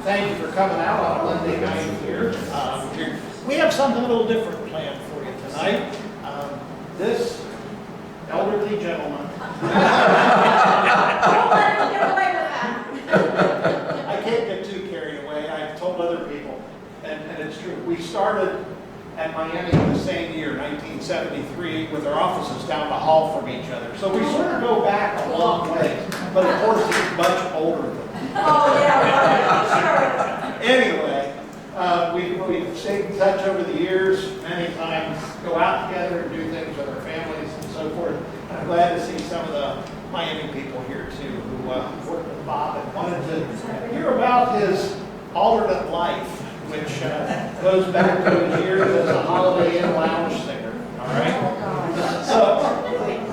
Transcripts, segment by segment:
Thank you for coming out on Monday night here. We have something a little different planned for you tonight. This elderly gentleman. Don't let him get away with that. I can't get too carried away. I've told other people, and it's true. We started at Miami the same year, 1973, with our offices down the hall from each other. So we sort of go back a long way. But of course, he's much older than me. Oh, yeah, sure. Anyway, we've stayed in touch over the years, many times, go out together and do things with our families and so forth. And I'm glad to see some of the Miami people here too, who worked with Bob and wanted to hear about his alternate life, which goes back to his years as a Holiday Inn lounge singer. All right? So,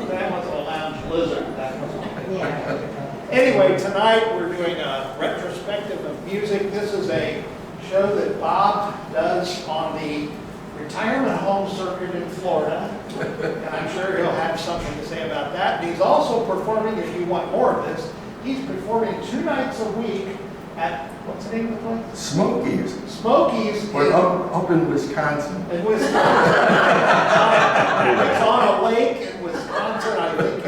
that was a lounge lizard. That was Anyway, tonight we're doing a retrospective of music. This is a show that Bob does on the retirement home circuit in Florida. And I'm sure he'll have something to say about that. And he's also performing, if you want more of this, he's performing 2 nights a week at, what's the name of the place? Smokies. Smokies. We're up in Wisconsin. In Wisconsin. It's on a lake in Wisconsin. I think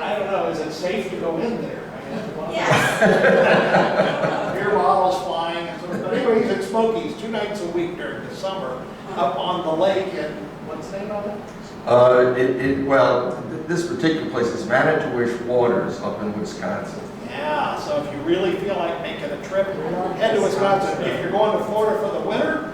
I don't know, is it safe to go in there? I mean, Yes. beer bottles flying. And sort of, but anyway, he's at Smokies 2 nights a week during the summer up on the lake. And what's the name of it? Well, this particular place is Manitowish Waters up in Wisconsin. Yeah, so if you really feel like making a trip, head to Wisconsin. If you're going to Florida for the winter,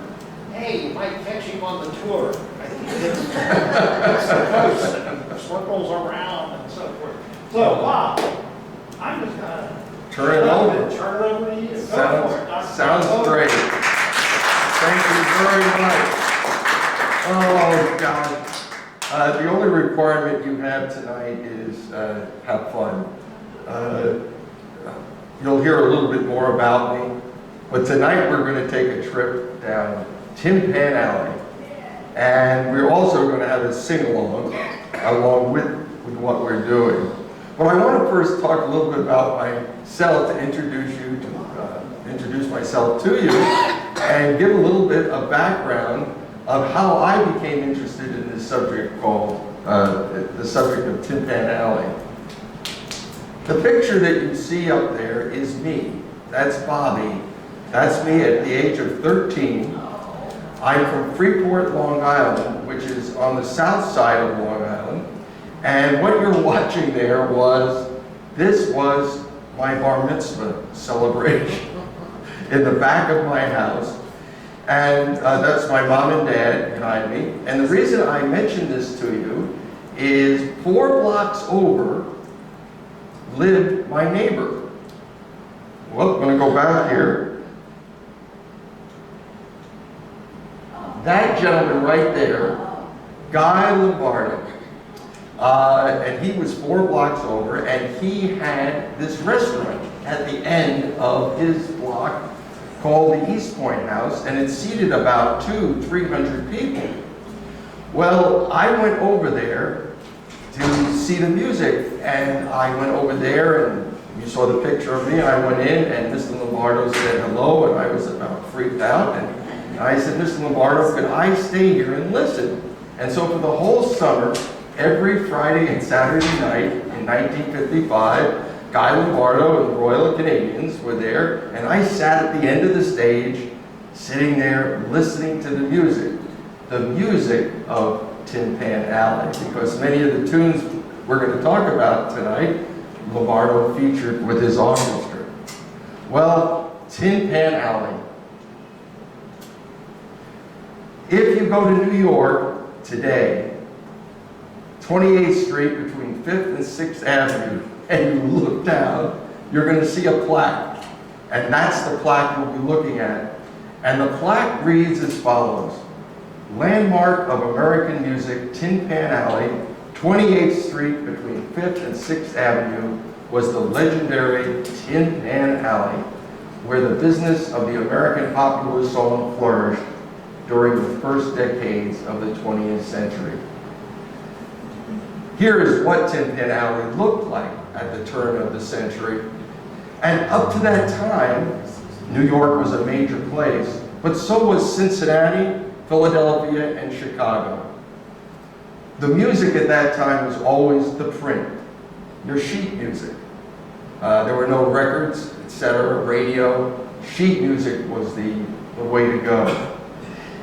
hey, you might catch him on the tour. I think it's the coast and circles around and so forth. So, Bob, I'm just going to Turn it over to you. Go for it. Sounds great. Thank you very much. Oh, God. The only requirement you have tonight is have fun. You'll hear a little bit more about me, but tonight we're going to take a trip down Tin Pan Alley, and we're also going to have a sing-along along with what we're doing. But I want to first talk a little bit about myself to introduce myself to you and give a little bit of background of how I became interested in this subject called the subject of Tin Pan Alley. The picture that you see up there is me. That's Bobby. That's me at the age of 13. I'm from Freeport, Long Island, which is on the south side of Long Island. And what you're watching there was my bar mitzvah celebration in the back of my house. And that's my mom and dad behind me. And the reason I mention this to you is 4 blocks over lived my neighbor. Well, I'm going to go back here. That gentleman right there, Guy Lombardo. And he was 4 blocks over, and he had this restaurant at the end of his block called the East Point House, and it seated about 200-300 people. Well, I went over there to see the music, and I went over there, and you saw the picture of me. I went in, and Mr. Lombardo said hello, and I was about freaked out, and I said, Mr. Lombardo, could I stay here and listen? And so for the whole summer, every Friday and Saturday night in 1955, Guy Lombardo and the Royal Canadians were there, and I sat at the end of the stage, sitting there listening to the music of Tin Pan Alley, because many of the tunes we're going to talk about tonight, Lombardo featured with his orchestra. Well, Tin Pan Alley. If you go to New York today, 28th Street between 5th and 6th Avenue, and you look down, you're going to see a plaque. And that's the plaque we'll be looking at. And the plaque reads as follows: Landmark of American Music, Tin Pan Alley, 28th Street between 5th and 6th Avenue was the legendary Tin Pan Alley, where the business of the American popular song flourished during the first decades of the 20th century. Here is what Tin Pan Alley looked like at the turn of the century. And up to that time, New York was a major place, but so was Cincinnati, Philadelphia, and Chicago. The music at that time was always the print, your sheet music. There were no records, etc., radio. Sheet music was the way to go.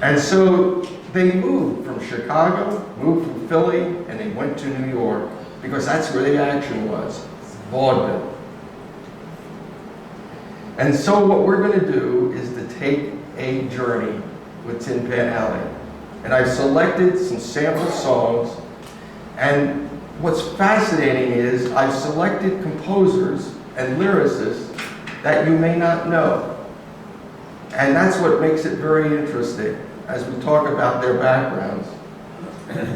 And so they moved from Chicago, moved from Philly, and they went to New York, because that's where the action was, vaudeville. And so what we're going to do is to take a journey with Tin Pan Alley. And I've selected some sample songs, and what's fascinating is I've selected composers and lyricists that you may not know. And that's what makes it very interesting as we talk about their backgrounds.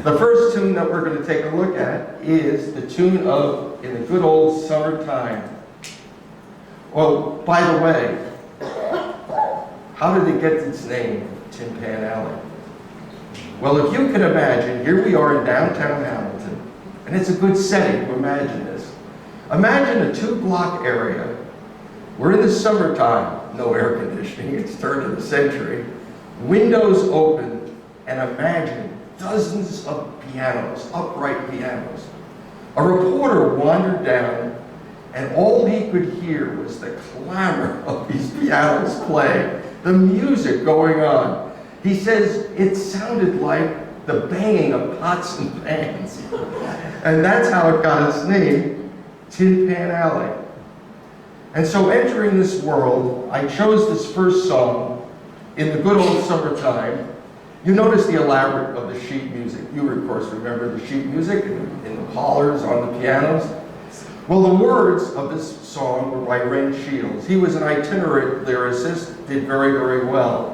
The first tune that we're going to take a look at is the tune of In the Good Old Summertime. Well, by the way, how did it get its name, Tin Pan Alley? Well, if you can imagine, here we are in downtown Hamilton, and it's a good setting to imagine this. Imagine a 2-block area. We're in the summertime, no air conditioning, it's turn of the century. Windows open, and imagine dozens of pianos, upright pianos. A reporter wandered down, and all he could hear was the clamor of these pianos playing, the music going on. He says it sounded like the banging of pots and pans. And that's how it got its name, Tin Pan Alley. And so entering this world, I chose this first song, In the Good Old Summertime. You notice the elaborate of the sheet music. You, of course, remember the sheet music in the hollers on the pianos. Well, the words of this song were by Ren Shields. He was an itinerant lyricist, did very, very well.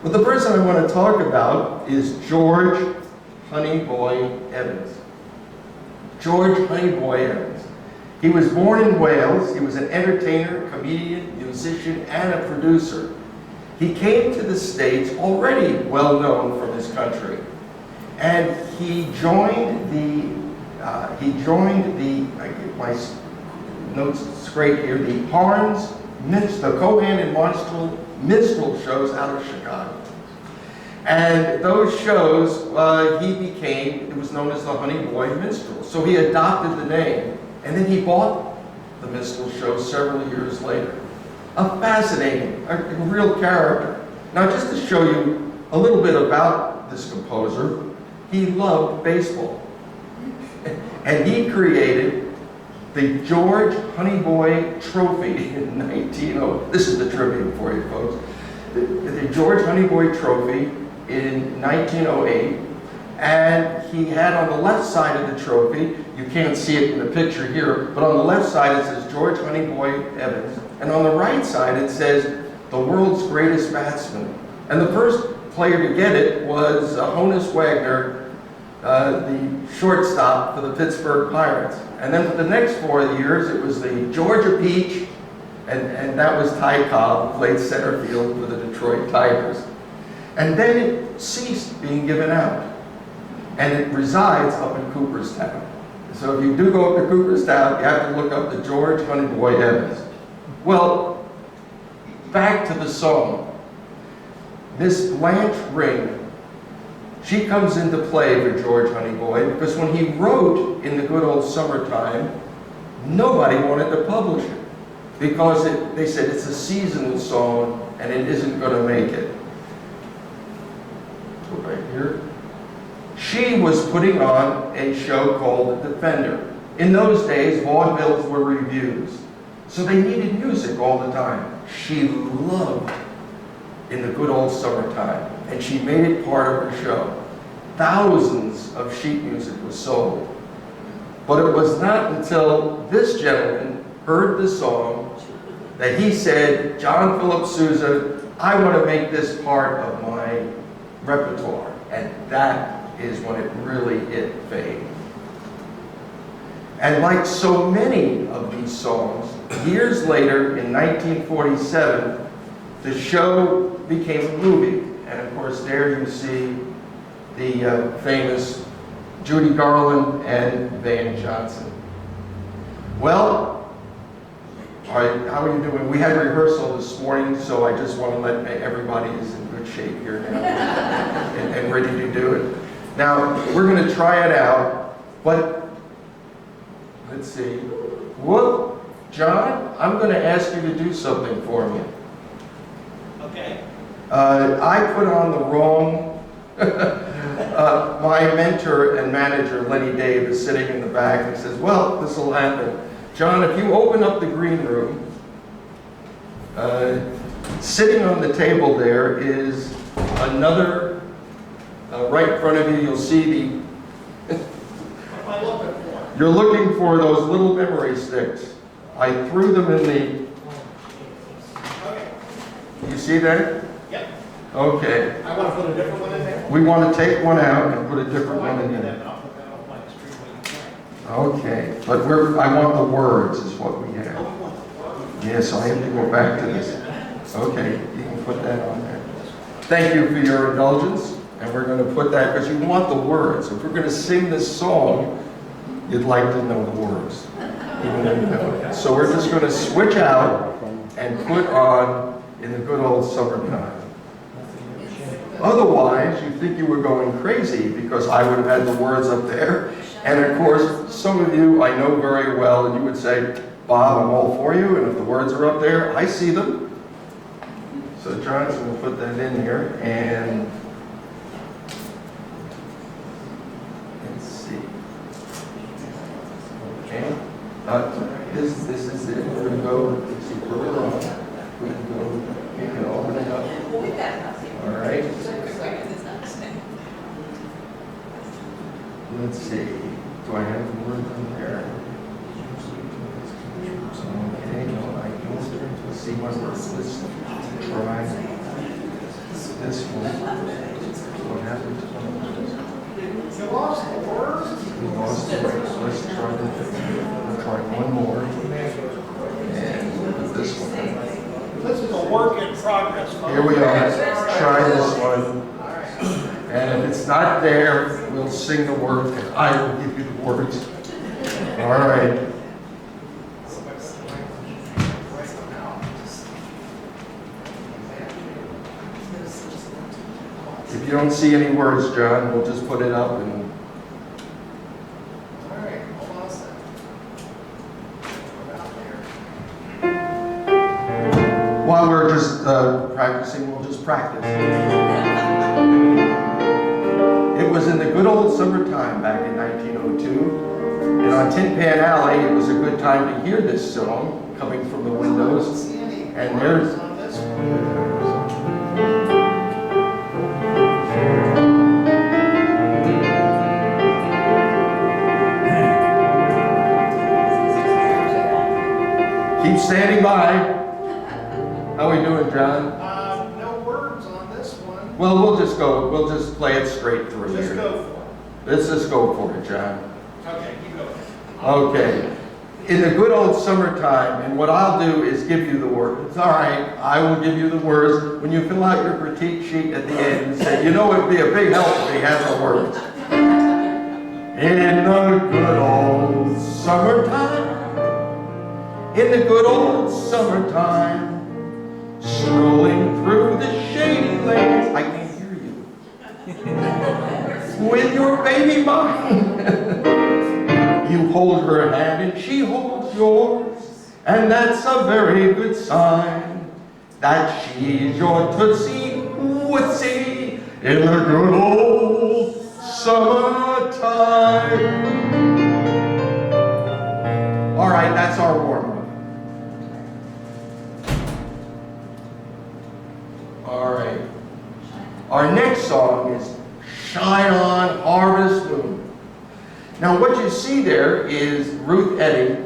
But the person I want to talk about is George Honeyboy Evans. George Honeyboy Evans. He was born in Wales. He was an entertainer, comedian, musician, and a producer. He came to the States already well known from his country. And he joined I get my notes straight here, the Harns, the Cohan and minstrel shows out of Chicago. And those shows, it was known as the Honey Boy Minstrel. So he adopted the name, and then he bought the minstrel show several years later. A fascinating, a real character. Now, just to show you a little bit about this composer, he loved baseball. And he created the George Honeyboy Trophy in 1900. This is the trivia for you, folks. The George Honeyboy Trophy in 1908. And he had on the left side of the trophy, you can't see it in the picture here, but on the left side it says George Honeyboy Evans. And on the right side it says the world's greatest batsman. And the first player to get it was Honus Wagner, the shortstop for the Pittsburgh Pirates. And then for the next 4 years, it was the Georgia Peach, and that was Ty Cobb, who played center field for the Detroit Tigers. And then it ceased being given out. And it resides up in Cooperstown. So if you do go up to Cooperstown, you have to look up the George Honeyboy Evans. Well, back to the song. Miss Blanche Ring, she comes into play for George Honeyboy because when he wrote In the Good Old Summertime, nobody wanted to publish it because they said it's a seasonal song and it isn't going to make it. So right here. She was putting on a show called The Defender. In those days, vaudevilles were revues, so they needed music all the time. She loved In the Good Old Summertime, and she made it part of her show. Thousands of sheet music was sold. But it was not until this gentleman heard the song that he said, John Philip Sousa, I want to make this part of my repertoire. And that is when it really hit fame. And like so many of these songs, years later, in 1947, the show became a movie. And of course, there you see the famous Judy Garland and Van Johnson. Well, All right, how are you doing? We had rehearsal this morning, so I just want to let everybody is in good shape here now and ready to do it. Now, we're going to try it out, but let's see. Whoop, John, I'm going to ask you to do something for me. Okay. I put on the wrong, my mentor and manager, Lenny Dave, is sitting in the back and says, well, this will happen. John, if you open up the green room, sitting on the table there is another, right in front of you, you'll see the, What am I looking for? you're looking for those little memory sticks. I threw them in the, Okay. you see that? Yep. Okay. I want to put a different one in there. We want to take one out and put a different Oh, I one can in do there. that, but I'll put that on my extremely Okay, but I want the words is what we have. Yes, I have to go back to this. Okay, you can put that on there. Thank you for your indulgence, and we're going to put that, because you want the words. If we're going to sing this song, you'd like to know the words. Even though you know it. So we're just going to switch out and put on In the Good Old Summertime. Otherwise, you think you were going crazy because I would have had the words up there. And of course, some of you I know very well, and you would say, Bob, I'm all for you, and if the words are up there, I see them. So John's going to put that in here, and let's see. Okay. This is it. We're going to go, let's see, put it on. We can go, we can open it up. All right. Let's see. Do I have the words on there? Okay, no, I don't. Let's see my words. Let's try this one. What happened to one? You lost the words? We lost the words. Let's try this. Try one more. And put this one in. This is a work in progress. folks. Here we are. Try this one. And if it's not there, we'll sing the words, and I will give you the words. All right. If you don't see any words, John, we'll just put it up and. All right, hold on a second. While we're just practicing, we'll just practice. It was in the good old summertime back in 1902, and on Tin Pan Alley, it was a good time to hear this song coming from the windows. And there's On this one. keep standing by. How are we doing, John? No words on this one. Well, we'll just play it straight through Just here. go for Let's just go for it, John. it. Okay, you go. Okay. In the good old summertime, and what I'll do is give you the words. All right, I will give you the words. When you fill out your critique sheet at the end and say, you know, it'd be a big help if he had the words. In the good old summertime, in the good old summertime, strolling through the shady lanes. I can't hear you. With your baby mine. You hold her hand and she holds yours, and that's a very good sign that she's your Tootsie Wootsie in the good old summertime. All right, that's our warm-up. All right. Our next song is Shine On Harvest Moon. Now what you see there is Ruth Eddy,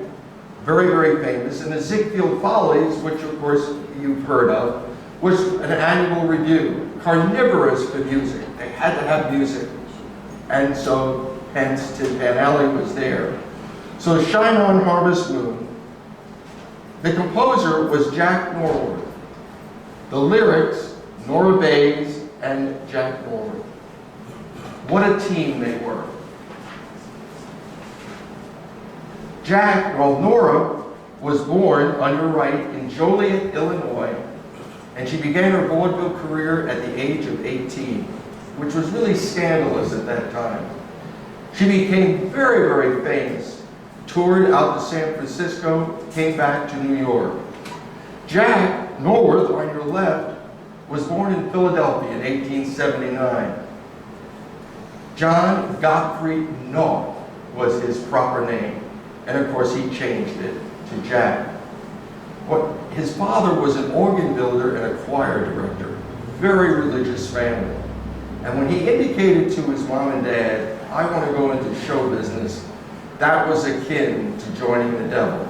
very, very famous, and the Ziegfeld Follies, which of course you've heard of, was an annual review, carnivorous for music. They had to have music. And so, hence, Tin Pan Alley was there. So Shine On Harvest Moon. The composer was Jack Norwood. The lyrics, Nora Bayes and Jack Norwood. What a team they were. Nora was born on your right in Joliet, Illinois, and she began her vaudeville career at the age of 18, which was really scandalous at that time. She became very, very famous, toured out to San Francisco, came back to New York. Jack Norworth, on your left, was born in Philadelphia in 1879. John Godfrey Naw was his proper name, and of course he changed it to Jack. His father was an organ builder and a choir director, very religious family. And when he indicated to his mom and dad, I want to go into show business, that was akin to joining the devil.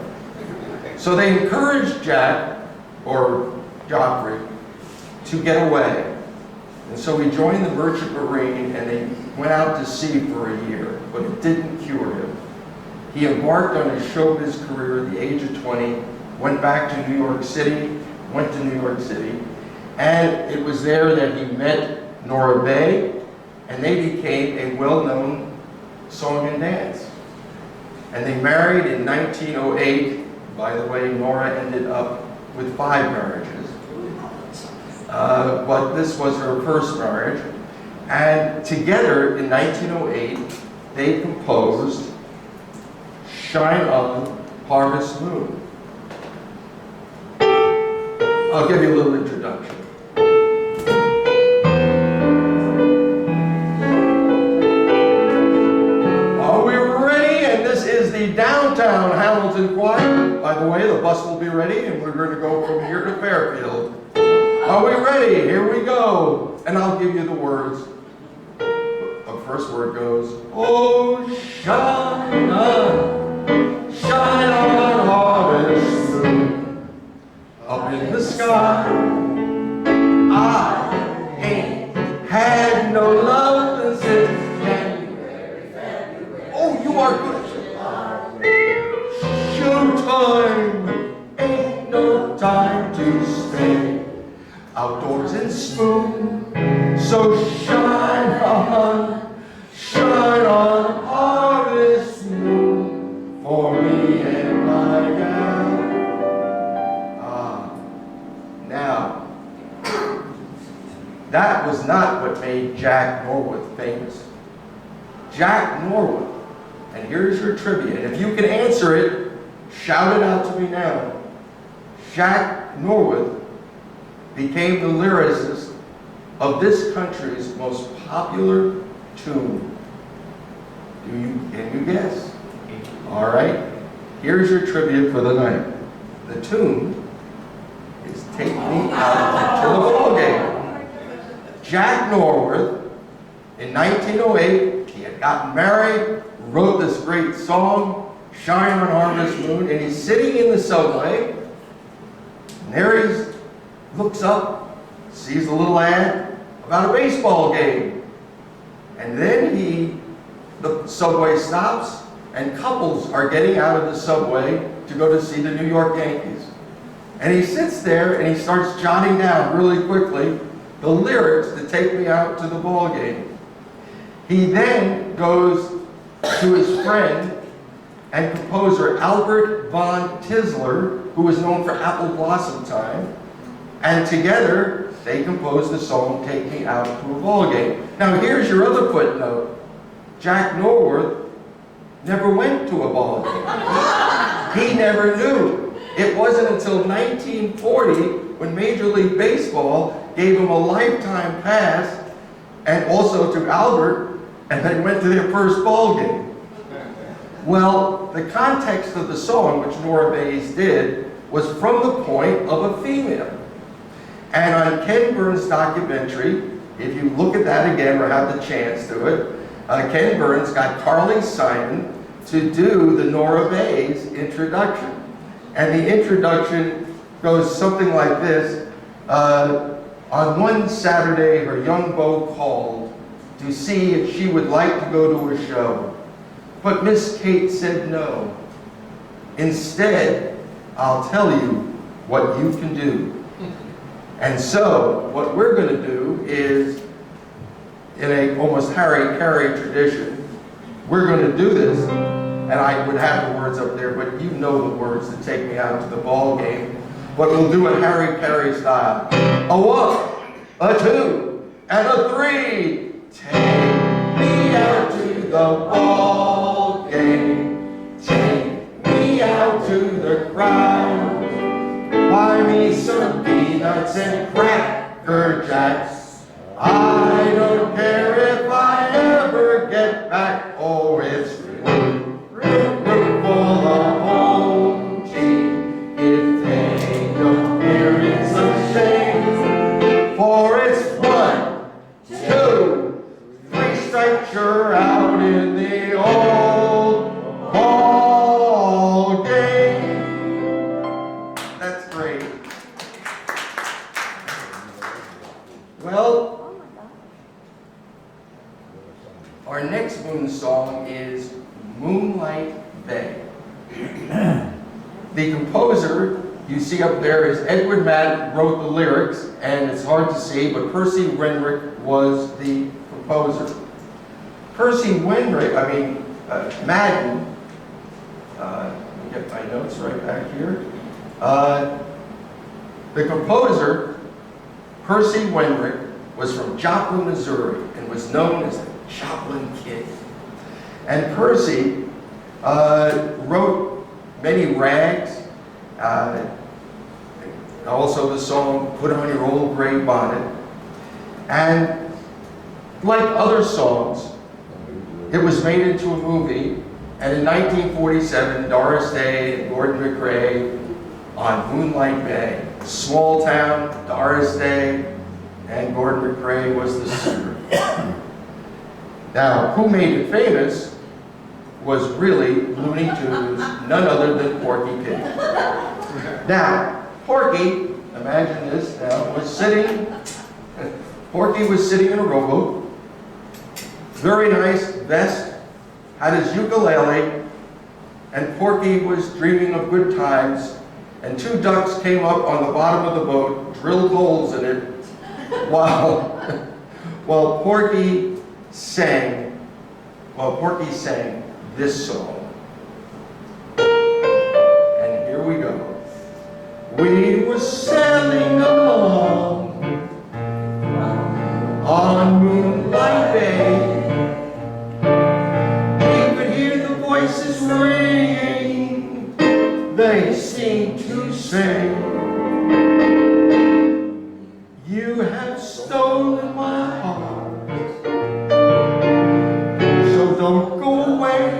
So they encouraged Jack, or Godfrey, to get away. And so he joined the Merchant Marine and they went out to sea for a year, but it didn't cure him. He embarked on his showbiz career at the age of 20, went back to New York City, and it was there that he met Nora Bay, and they became a well-known song and dance. And they married in 1908. By the way, Nora ended up with 5 marriages. But this was her first marriage. And together in 1908, they composed Shine On, Harvest Moon. I'll give you a little introduction. Are we ready? And this is the Downtown Hamilton Choir. By the way, the bus will be ready and we're going to go from here to Fairfield. Are we ready? Here we go. And I'll give you the words. The first word goes, oh, shine on, harvest moon, up in the sky. I ain't had no love since January, February. Oh, you are good. Showtime, ain't no time to spend outdoors and spoon. So shine on, harvest moon, for me and my gal. Now, that was not what made Jack Norworth famous. Jack Norworth, and here's your trivia, and if you can answer it, shout it out to me now. Jack Norworth became the lyricist of this country's most popular tune. Can you guess? All right, here's your trivia for the night. The tune is Take Me Out to the Ball Game. Jack Norworth, in 1908, he had gotten married, wrote this great song, Shine on Harvest Moon, and he's sitting in the subway, and there he looks up, sees a little ad about a baseball game. And then the subway stops, and couples are getting out of the subway to go to see the New York Yankees. And he sits there and he starts jotting down really quickly the lyrics to Take Me Out to the Ball Game. He then goes to his friend and composer Albert von Tisler, who was known for Apple Blossom Time, and together they composed the song Take Me Out to a Ball Game. Now here's your other footnote. Jack Norworth never went to a ball game. He never knew. It wasn't until 1940 when Major League Baseball gave him a lifetime pass, and also to Albert, and they went to their first ball game. Well, the context of the song, which Nora Bayes did, was from the point of a female. And on Ken Burns' documentary, if you look at that again or have the chance to it, Ken Burns got Carly Simon to do the Nora Bayes introduction. And the introduction goes something like this. On one Saturday, her young beau called to see if she would like to go to a show. But Miss Kate said no. Instead, I'll tell you what you can do. And so, what we're going to do is, in a almost Harry Carey tradition, we're going to do this. and I would have the words up there, but you know the words to take me out to the ball game. But we'll do it Harry Carey style. A 1, a 2, and a 3. Take me out to the ball game. Take me out to the crowd. Buy me some peanuts and Cracker Jacks. I don't care if I ever get back. Oh, it's root, root, root for the home team. If they don't hear, it's a shame. For it's 1, 2, 3 strikes, you're out in the old ball game. That's great. Well, our next Moon song is Moonlight Thing. The composer you see up there is Edward Madden, wrote the lyrics, and it's hard to see, but Percy Wenrick was the composer. Percy Wenrick, Madden, let me get my notes right back here. The composer, Percy Wenrick, was from Joplin, Missouri, and was known as the Joplin Kid. And Percy wrote many rags, also the song Put On Your Old Gray Bonnet. And like other songs, it was made into a movie, and in 1947, Doris Day and Gordon McRae on Moonlight Bay. Small town, Doris Day and Gordon McRae was the singer. Now, who made it famous was really Looney Tunes, none other than Porky Pig. Now, Porky, imagine this now, Porky was sitting in a rowboat, very nice vest, had his ukulele, and Porky was dreaming of good times, and 2 ducks came up on the bottom of the boat, drilled holes in it, while Porky sang this song. And here we go. We were sailing along on Moonlight Bay. We could hear the voices ringing. They seemed to say, you have stolen my heart, so don't go away.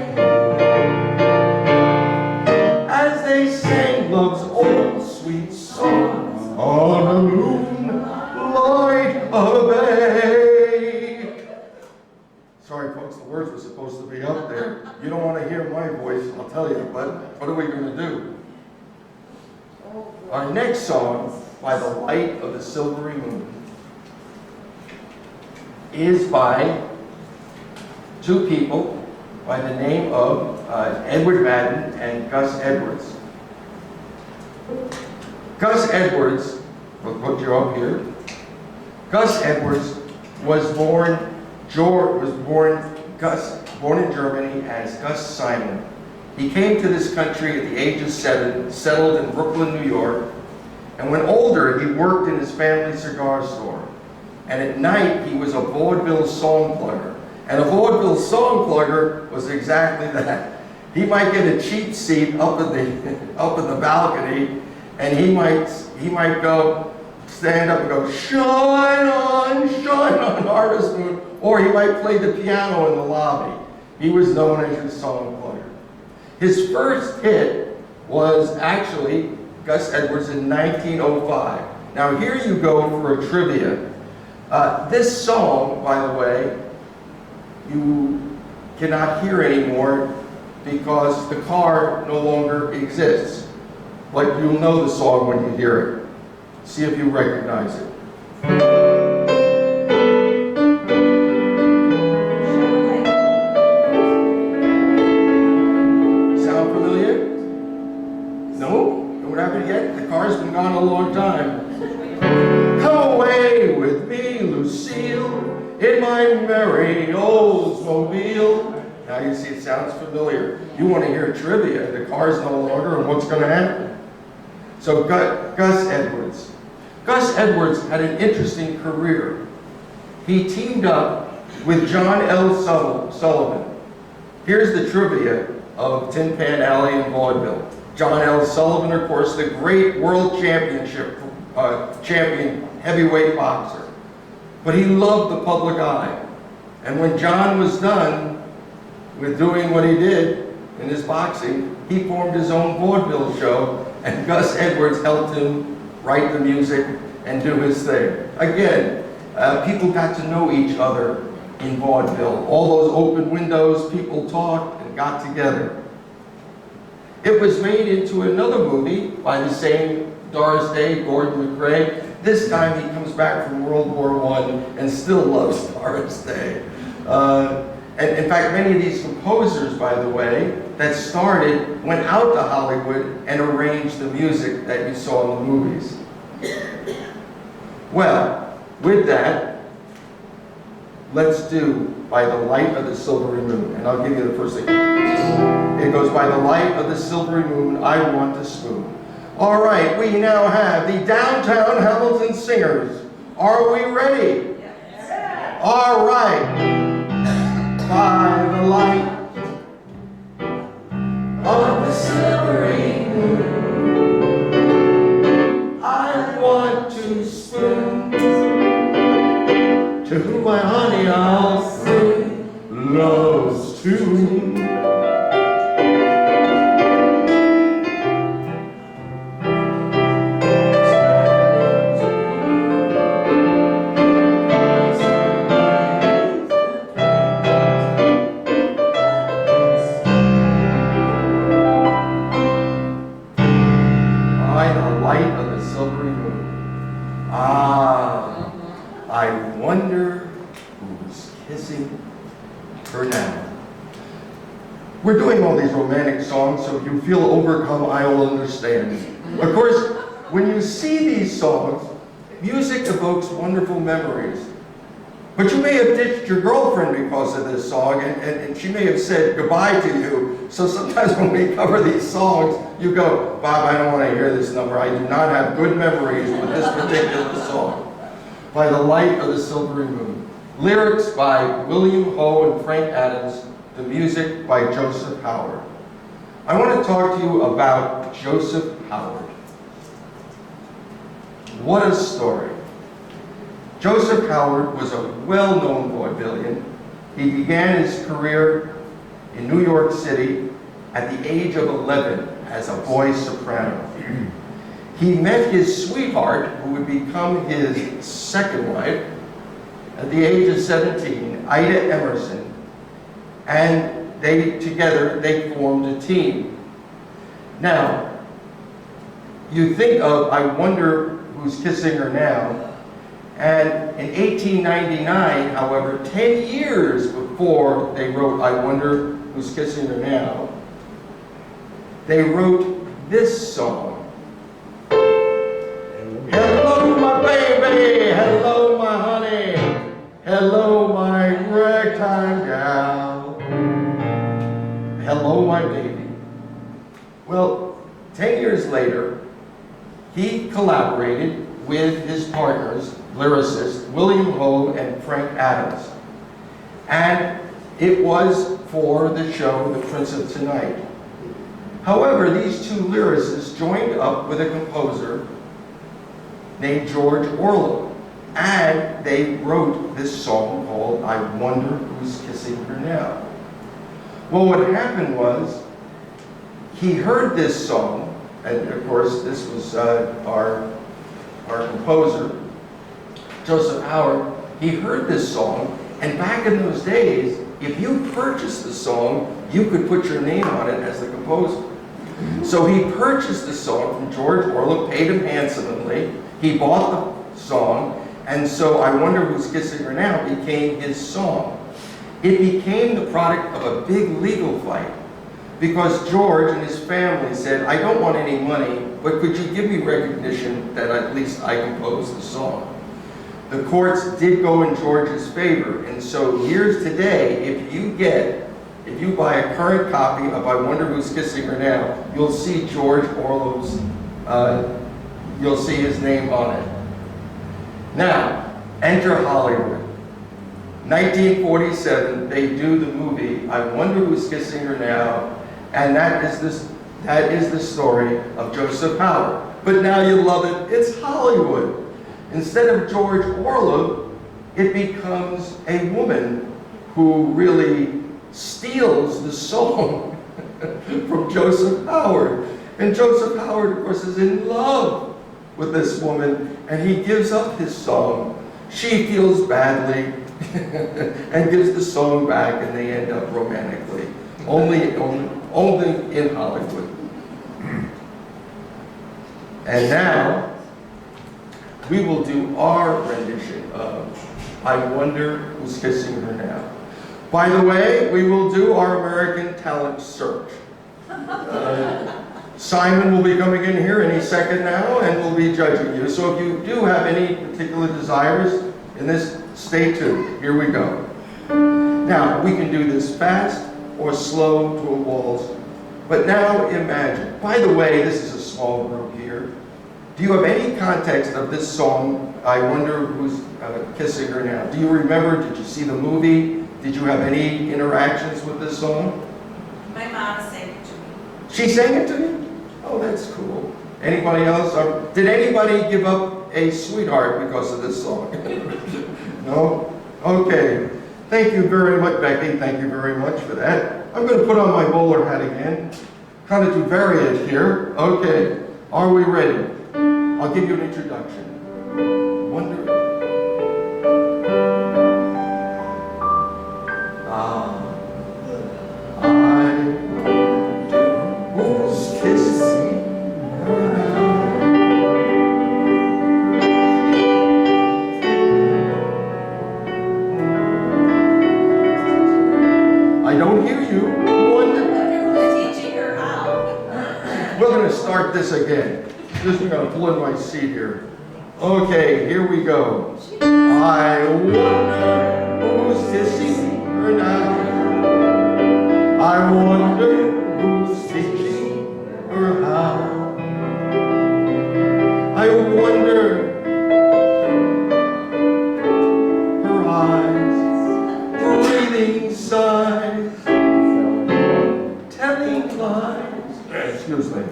As they sang love's old sweet song on a moonlight bay. Sorry folks, the words were supposed to be up there. You don't want to hear my voice, I'll tell you, but what are we going to do? Our next song, By the Light of the Silvery Moon, is by 2 people by the name of Edward Madden and Gus Edwards. Gus Edwards, we'll put you up here. Gus Edwards was born in Germany as Gus Simon. He came to this country at the age of 7, settled in Brooklyn, New York, and when older, he worked in his family's cigar store. And at night, he was a vaudeville song plugger. And a vaudeville song plugger was exactly that. He might get a cheap seat up in the balcony, and he might go stand up and go, shine on, Harvest Moon, or he might play the piano in the lobby. He was known as your song plugger. His first hit was actually Gus Edwards in 1905. Now here you go for a trivia. This song, by the way, you cannot hear anymore because the car no longer exists. Like you'll know the song when you hear it. See if you recognize it. Sound familiar? No? Don't have it yet? The car's been gone a long time. Come away with me, Lucille, in my merry Oldsmobile. Now Now you see it sounds familiar. You want to hear trivia, the car's no longer, and what's going to happen? So Gus Edwards. Gus Edwards had an interesting career. He teamed up with John L. Sullivan. Here's the trivia of Tin Pan Alley in vaudeville. John L. Sullivan, of course, the great world championship champion heavyweight boxer. But he loved the public eye. And when John was done with doing what he did in his boxing, he formed his own vaudeville show, and Gus Edwards helped him write the music and do his thing. Again, people got to know each other in vaudeville. All those open windows, people talked and got together. It was made into another movie by the same Doris Day, Gordon McRae. This time he comes back from World War I and still loves Doris Day. And in fact, many of these composers, by the way, that started, went out to Hollywood and arranged the music that you saw in the movies. Well, with that, let's do By the Light of the Silvery Moon. And I'll give you the first thing. It goes, by the light of the silvery moon, I want to swoon. All right, we now have the Downtown Hamilton Singers. Are we ready? Yes. All right. By the light of the silvery moon, I want to swoon. To my honey I'll sing love's tune. We're doing all these romantic songs, so if you feel overcome, I will understand. Of course, when you see these songs, music evokes wonderful memories. But you may have ditched your girlfriend because of this song, and she may have said goodbye to you. So sometimes when we cover these songs, you go, Bob, I don't want to hear this number. I do not have good memories with this particular song. By the Light of the Silvery Moon. Lyrics by William Ho and Frank Adams. The music by Joseph Howard. I want to talk to you about Joseph Howard. What a story. Joseph Howard was a well-known vaudevillian. He began his career in New York City at the age of 11 as a boy soprano. He met his sweetheart, who would become his second wife, at the age of 17, Ida Emerson, and together they formed a team. Now, you think of I Wonder Who's Kissing Her Now, and in 1899, however, 10 years before they wrote I Wonder Who's Kissing Her Now, they wrote this song. Hello, my baby, hello, my honey, hello, my ragtime gal. Hello, my baby. Well, 10 years later, he collaborated with his partners, lyricists, William Ho and Frank Adams. And it was for the show, The Prince of Tonight. However, these two lyricists joined up with a composer named George Orlow. And they wrote this song called I Wonder Who's Kissing Her Now. Well, what happened was, he heard this song, and of course this was our composer, Joseph Howard. He heard this song, and back in those days, if you purchased the song, you could put your name on it as the composer. So he purchased the song from George Orlow, paid him handsomely. He bought the song, and so I Wonder Who's Kissing Her Now became his song. It became the product of a big legal fight because George and his family said, I don't want any money, but could you give me recognition that at least I composed the song? The courts did go in George's favor, and so years today, if you get if you buy a current copy of I Wonder Who's Kissing Her Now, you'll see George Orloff's, you'll see his name on it. Now, enter Hollywood. 1947, they do the movie I Wonder Who's Kissing Her Now, and that is the story of Joseph Howard. But now you love it, it's Hollywood. Instead of George Orloff, it becomes a woman who really steals the song from Joseph Howard. And Joseph Howard, of course, is in love with this woman, and he gives up his song. She feels badly and gives the song back, and they end up romantically. Only in Hollywood. And now, we will do our rendition of I Wonder Who's Kissing Her Now. By the way, we will do our American Talent Search. Simon will be coming in here any second now, and will be judging you. So if you do have any particular desires in this, stay tuned. Here we go. Now, we can do this fast or slow to a waltz. But now imagine. By the way, this is a small group here. Do you have any context of this song, I Wonder Who's Kissing Her Now? Do you remember? Did you see the movie? Did you have any interactions with this song? My mom sang it to me. She sang it to me? Oh, that's cool. Anybody else? Did anybody give up a sweetheart because of this song? No? Okay. Thank you very much, Becky. Thank you very much for that. I'm going to put on my bowler hat again. Kind of to vary it here. Okay. Are we ready? I'll give you an introduction. Wonder. I was kissing her now. I don't hear you. Wonder. Teaching her how. We're going to start this again. Just I'm going to pull in my seat here. Okay, here we go. I wonder who's kissing her now. I wonder who's teaching her how. I wonder her eyes, breathing sighs, telling lies. Excuse me.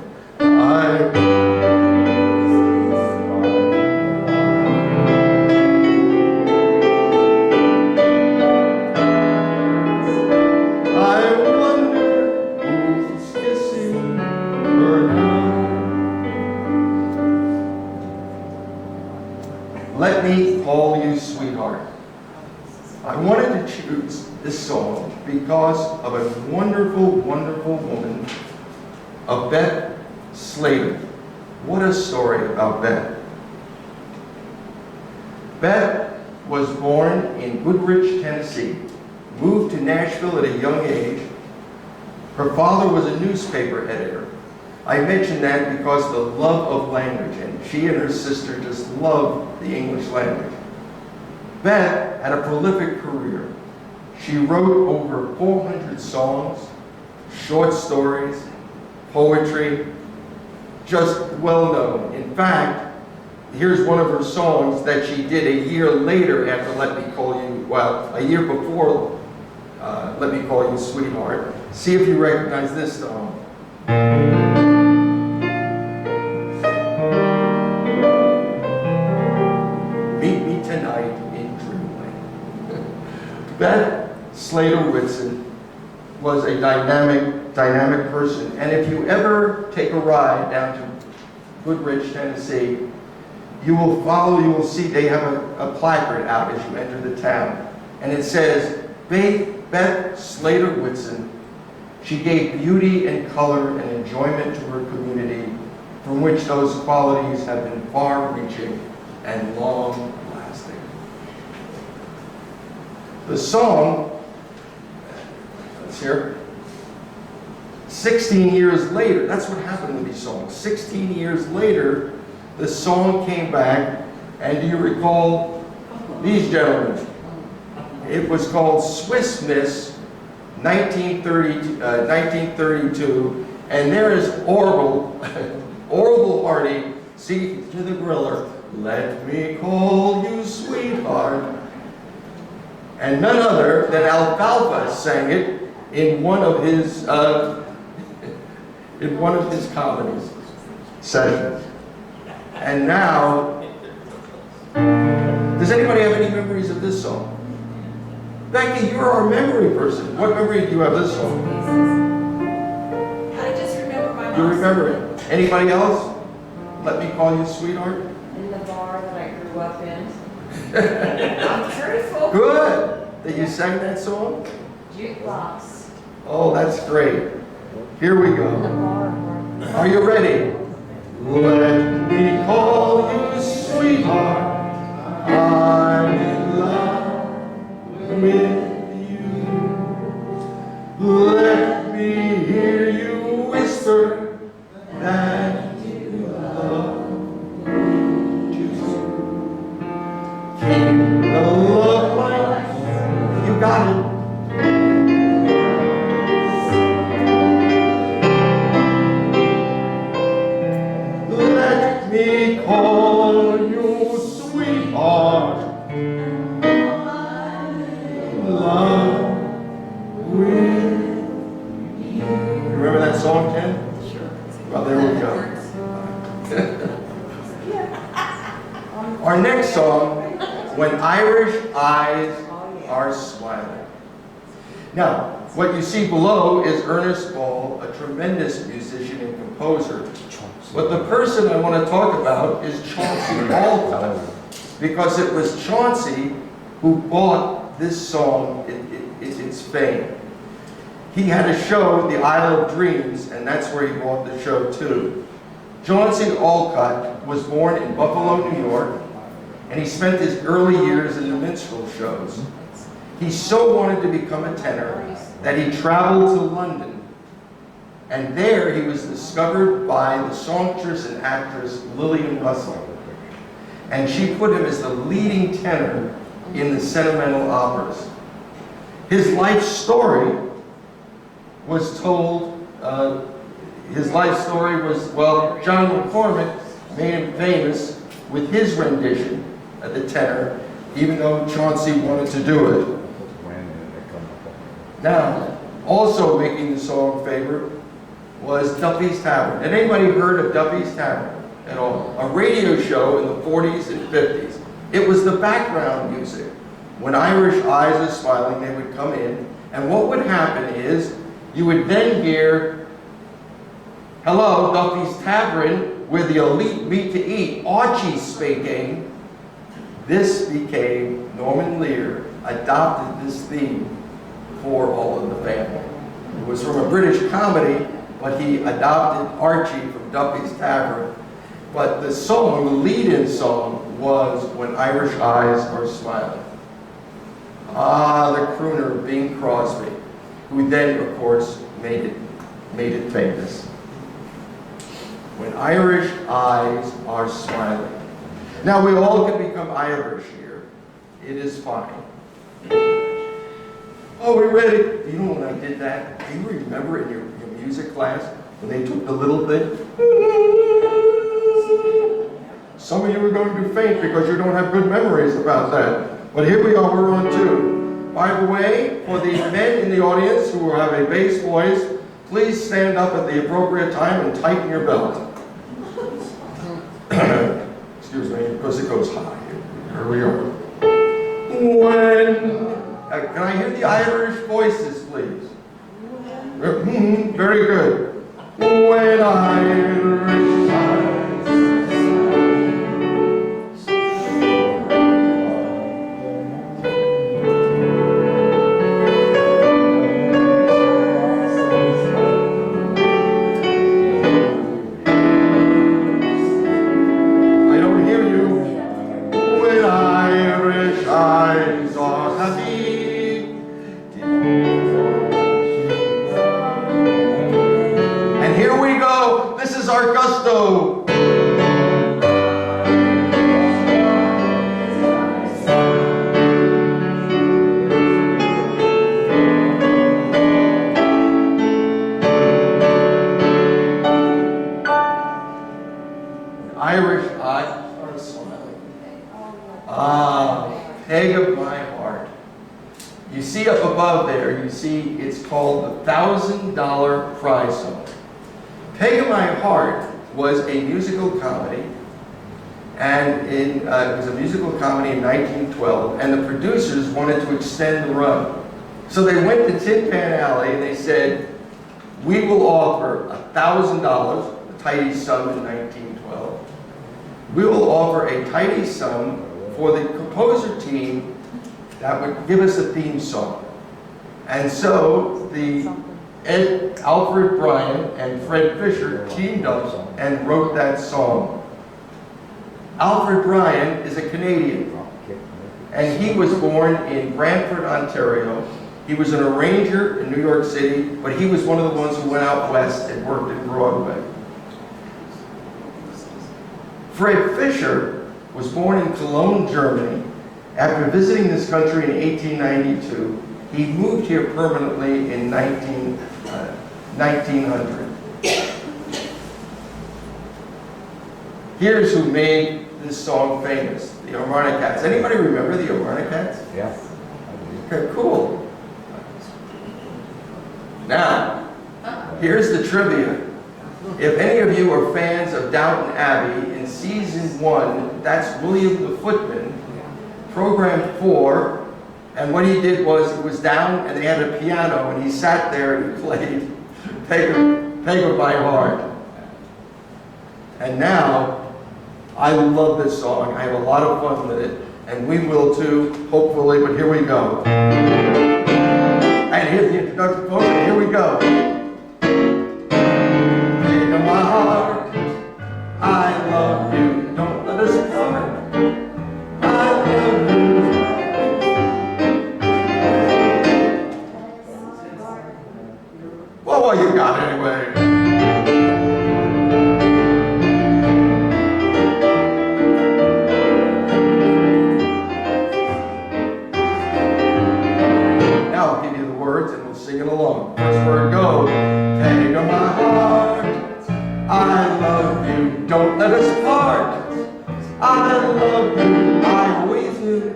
Let me call you sweetheart. I wanted to choose this song because of a wonderful, wonderful woman, of Beth Slater. What a story about Beth. Beth was born in Goodrich, Tennessee, moved to Nashville at a young age. Her father was a newspaper editor. I mention that because the love of language, and she and her sister just loved the English language. Beth had a prolific career. She wrote over 400 songs, short stories, poetry, just well known. In fact, here's one of her songs that she did a year later after Let Me Call You, well, a year before Let Me Call You Sweetheart. See if you recognize this song. Beth Slater Whitson was a dynamic person. And if you ever take a ride down to Goodrich, Tennessee, you will see they have a placard out as you enter the town. And it says, Beth Slater Whitson, she gave beauty and color and enjoyment to her community, from which those qualities have been far-reaching and long-lasting. The song, let's hear, 16 years later, that's what happened with these songs. 16 years later, the song came back, and do you recall these gentlemen? It was called Swiss Miss, 1932, and there is Orville, Orville Hardy singing to the griller, "Let me call you sweetheart." And none other than Alfalfa sang it in one of his comedies sessions. And now, does anybody have any memories of this song? Becky, you're our memory person. What memory do you have of this song? I just remember my mom. You remember it. Anybody else? "Let me call you sweetheart." In the bar that I grew up in. I'm truthful. Good that you sang that song. Jukebox. Oh, that's great. Here we In the go. bar. Are you ready? Let me call you sweetheart. I'm in love with you. Let me hear you whisper that you love me too. Keep the love light. You got it. Let me call you sweetheart. Love with you. Remember that song, Ken? Sure. Well, there we go. Our next song, "When Irish Eyes Are Smiling." Now, what you see below is Ernest Ball, a tremendous musician and composer. But the person I want to talk about is Chauncey Alcott, because it was Chauncey who bought this song its fame. He had a show, the Isle of Dreams, and that's where he bought the show too. Chauncey Alcott was born in Buffalo, New York, and he spent his early years in the minstrel shows. He so wanted to become a tenor that he traveled to London. And there he was discovered by the songstress and actress Lillian Russell. And she put him as the leading tenor in the sentimental operas. His life story was told, John McCormick made him famous with his rendition of the tenor, even though Chauncey wanted to do it. Now, also making the song favorite was Duffy's Tavern. Had anybody heard of Duffy's Tavern at all? A radio show in the 40s and 50s. It was the background music. When Irish Eyes Are Smiling, they would come in, and what would happen is, you would then hear, "Hello, Duffy's Tavern, where the elite meet to eat, Archie speaking." This became, Norman Lear adopted this theme for All in the Family. It was from a British comedy, but he adopted Archie from Duffy's Tavern. But the song, the lead-in song, was "When Irish Eyes Are Smiling." Ah, the crooner Bing Crosby, who then, of course, made it famous. When Irish Eyes Are Smiling. Now, we all can become Irish here. It is fine. Oh, we're ready. You know when I did that? Do you remember in your music class when they took the little thing? Some of you are going to faint because you don't have good memories about that. But here we are, we're on two. By the way, for the men in the audience who have a bass voice, please stand up at the appropriate time and tighten your belt. Excuse me, because it goes high. Here we are. Can I hear the Irish voices, please? Very good. When Irish eyes. Gus Ah, Peg of My Heart. You see up above there, you see it's called the $1,000 Prize Song. Peg of My Heart was a musical comedy, and it was a musical comedy in 1912, and the producers wanted to extend the run. So they went to Tin Pan Alley and they said, we will offer $1,000, a tidy sum in 1912. We will offer a tidy sum for the composer team that would give us a theme song. And so Alfred Bryan and Fred Fisher teamed up and wrote that song. Alfred Bryan is a Canadian, and he was born in Brantford, Ontario. He was an arranger in New York City, but he was one of the ones who went out west and worked in Broadway. Fred Fisher was born in Cologne, Germany. After visiting this country in 1892, he moved here permanently in 1900. Here's who made this song famous, the Armanicats. Anybody remember the Armanicats? Yes. Okay, cool. Now, here's the trivia. If any of you are fans of Downton Abbey, in season 1, that's William the Footman, program 4, and what he did was, he was down and they had a piano and he sat there and he played Peg of My Heart. And now, I love this song. I have a lot of fun with it, and we will too, hopefully, but here we go. And here's the introduction, folks, and here we go. Peg of my heart, I love you, don't let us part. I love you. Well, what you got anyway? Sing it along. First word goes, Peg of my heart, I love you, don't let us part. I love you, I always knew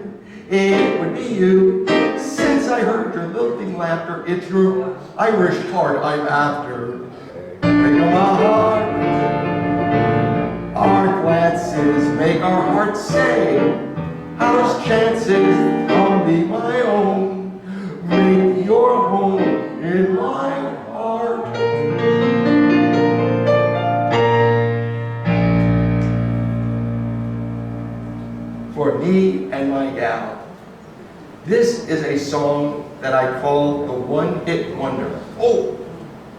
it would be you. Since I heard your lilting laughter, it's true, Irish tart I'm after. Peg of my heart, our glances make our hearts say, how's chances, come be my own. Make your home in my heart. For me and my gal. This is a song that I call the one-hit wonder. Oh,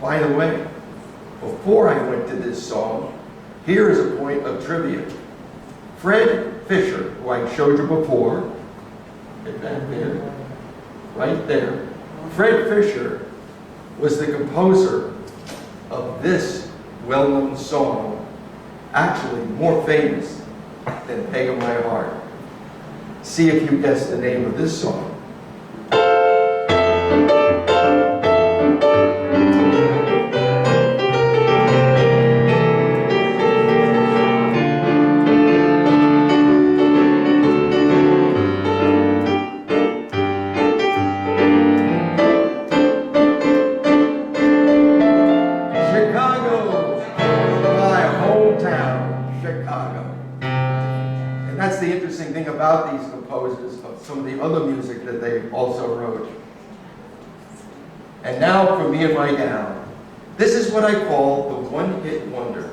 by the way, before I went to this song, here is a point of trivia. Fred Fisher, who I showed you before, get back there. Right there. Fred Fisher was the composer of this well-known song, actually more famous than Peg of My Heart. See if you guess the name of this song. About these composers of some of the other music that they also wrote. And now for me and my gal. This is what I call the one-hit wonder.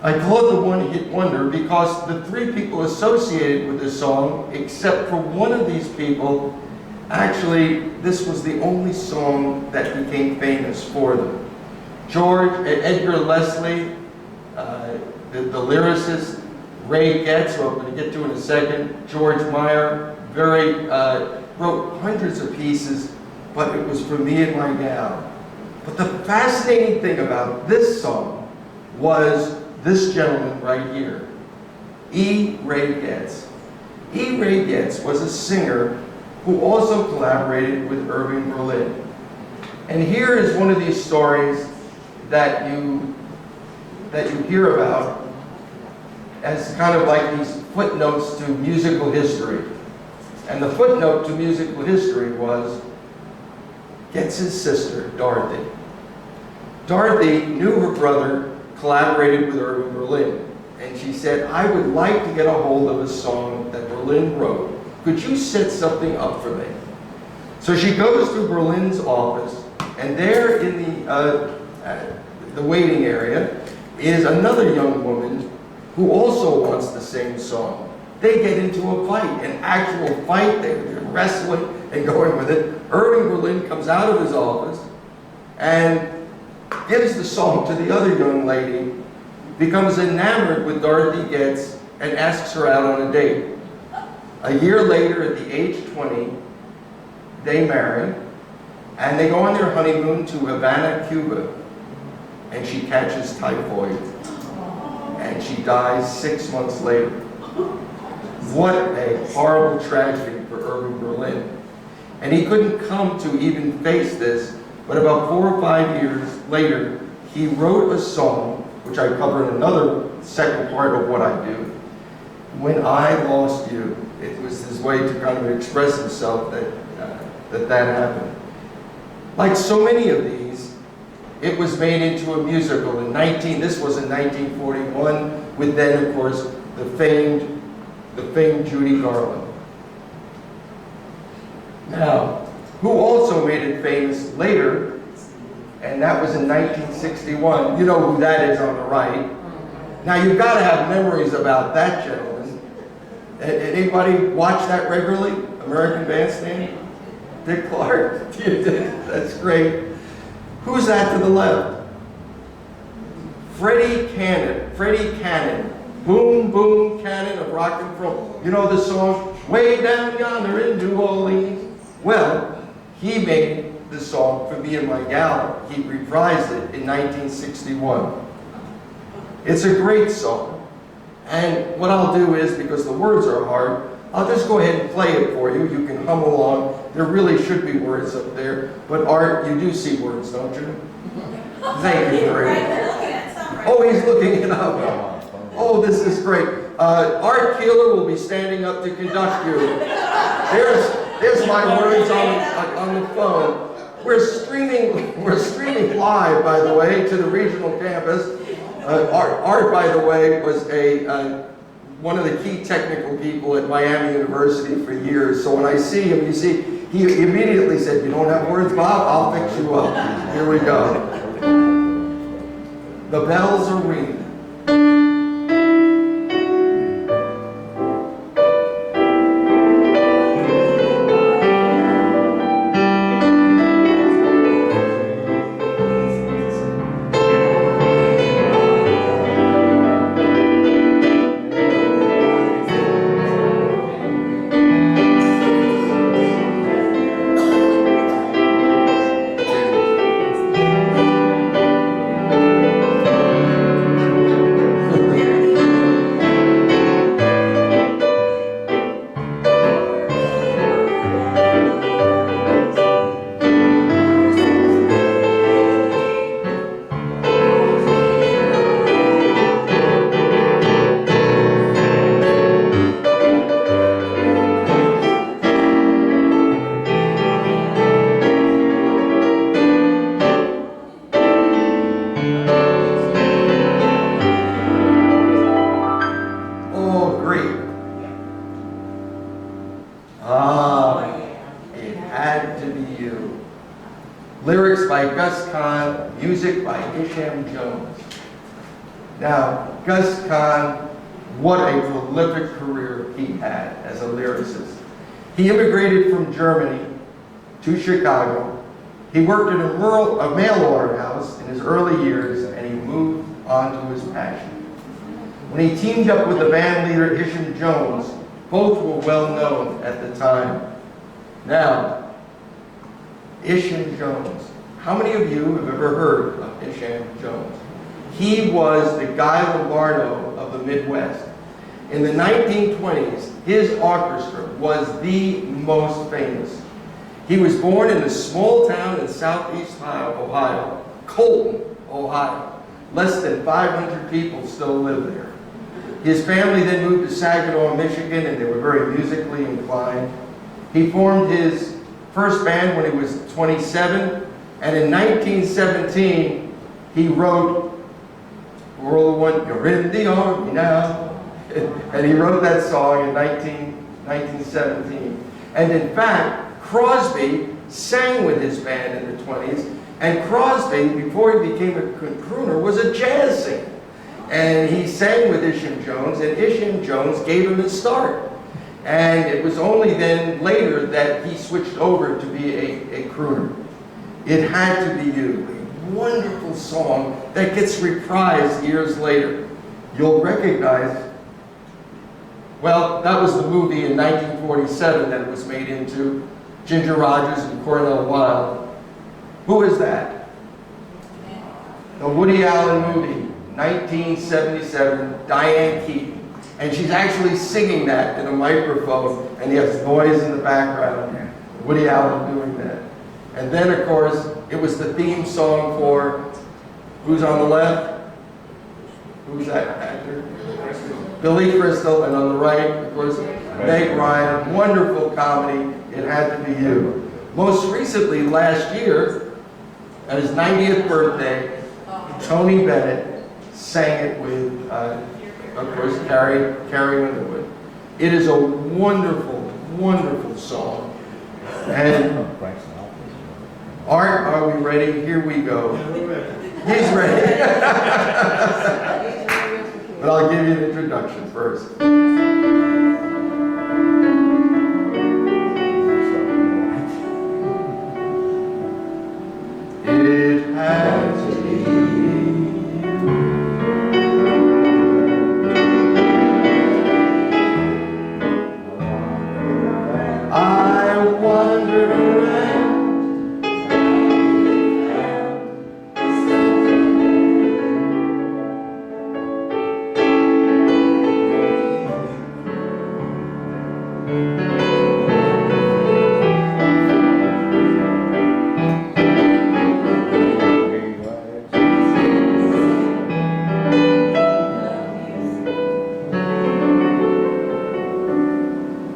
I call it the one-hit wonder because the 3 people associated with this song, except for one of these people, actually this was the only song that became famous for them. Edgar Leslie, the lyricist, Ray Getz, who I'm going to get to in a second, George Meyer, wrote hundreds of pieces, but it was for me and my gal. But the fascinating thing about this song was this gentleman right here, E. Ray Getz. E. Ray Getz was a singer who also collaborated with Irving Berlin. And here is one of these stories that you hear about as kind of like these footnotes to musical history. And the footnote to musical history was Getz's sister, Dorothy. Dorothy knew her brother collaborated with Irving Berlin, and she said, I would like to get a hold of a song that Berlin wrote. Could you set something up for me? So she goes to Berlin's office, and there in the waiting area is another young woman who also wants the same song. They get into a fight, an actual fight. They're wrestling and going with it. Irving Berlin comes out of his office and gives the song to the other young lady, becomes enamored with Dorothy Getz, and asks her out on a date. A year later, at the age 20, they marry, and they go on their honeymoon to Havana, Cuba, and she catches typhoid, and she dies 6 months later. What a horrible tragedy for Irving Berlin. And he couldn't come to even face this, but about 4 or 5 years later, he wrote a song, which I cover in another second part of what I do, When I Lost You. It was his way to kind of express himself that happened. Like so many of these, it was made into a musical this was in 1941, with then, of course, the famed Judy Garland. Now, who also made it famous later, and that was in 1961. You know who that is on the right. Now, you've got to have memories about that gentleman. Anybody watch that regularly? American Bandstand? Dick Clark? You did? That's great. Who's that to the left? Freddie Cannon. Boom, boom, cannon of rock and roll. You know the song, Way Down Yonder in New Orleans? Well, he made the song for Me and My Gal. He reprised it in 1961. It's a great song. And what I'll do is, because the words are hard, I'll just go ahead and play it for you. You can hum along. There really should be words up there. But Art, you do see words, don't you? Thank you, Marie. Oh, he's looking it up. Oh, this is great. Art Keeler will be standing up to conduct you. There's my words on the phone. We're streaming live, by the way, to the regional campus. Art, by the way, was one of the key technical people at Miami University for years. So when I see him, he immediately said, "You don't have words, Bob? I'll fix you up." Here we go. The bells are ringing. Lyrics by Gus Kahn, music by Isham Jones. Now, Gus Kahn, what a prolific career he had as a lyricist. He immigrated from Germany to Chicago. He worked in a mail order house in his early years, and he moved on to his passion. When he teamed up with the band leader Isham Jones, both were well known at the time. Now, Isham Jones. How many of you have ever heard of Isham Jones? He was the Guy Lombardo of the Midwest. In the 1920s, his orchestra was the most famous. He was born in a small town in southeast Ohio, Colton, Ohio. Less than 500 people still live there. His family then moved to Saginaw, Michigan, and they were very musically inclined. He formed his first band when he was 27, and in 1917, he wrote World War I, You're in the Army Now. And he wrote that song in 1917. And in fact, Crosby sang with his band in the 20s, and Crosby, before he became a crooner, was a jazz singer. And he sang with Isham Jones, and Isham Jones gave him his start. And it was only then later that he switched over to be a crooner. It Had to Be You, a wonderful song that gets reprised years later. You'll recognize, well, that was the movie in 1947 that it was made into, Ginger Rogers and Cornell Wilde. Who is that? The Woody Allen movie, 1977, Diane Keaton. And she's actually singing that in a microphone, and he has noise in the background. Woody Allen doing that. And then, of course, it was the theme song for who's on the left? Who's that actor? Billy Crystal, and on the right, of course, Meg Ryan. Wonderful comedy, It Had to Be You. Most recently, last year, at his 90th birthday, Tony Bennett sang it with, of course, Carrie Underwood. It is a wonderful, wonderful song. And Art, are we ready? Here we go. He's ready. But I'll give you an introduction first. It had to be I wandered around.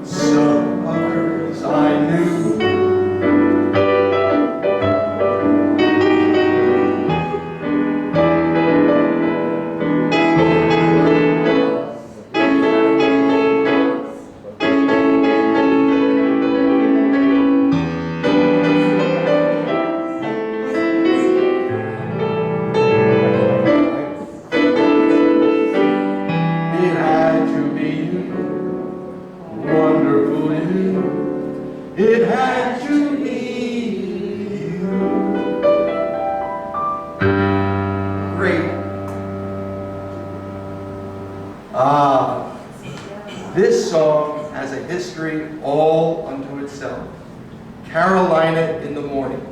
Some others I knew. It had to be you, wonderful you. It had to be you. Great. This song has a history all unto itself. Carolina in the Morning.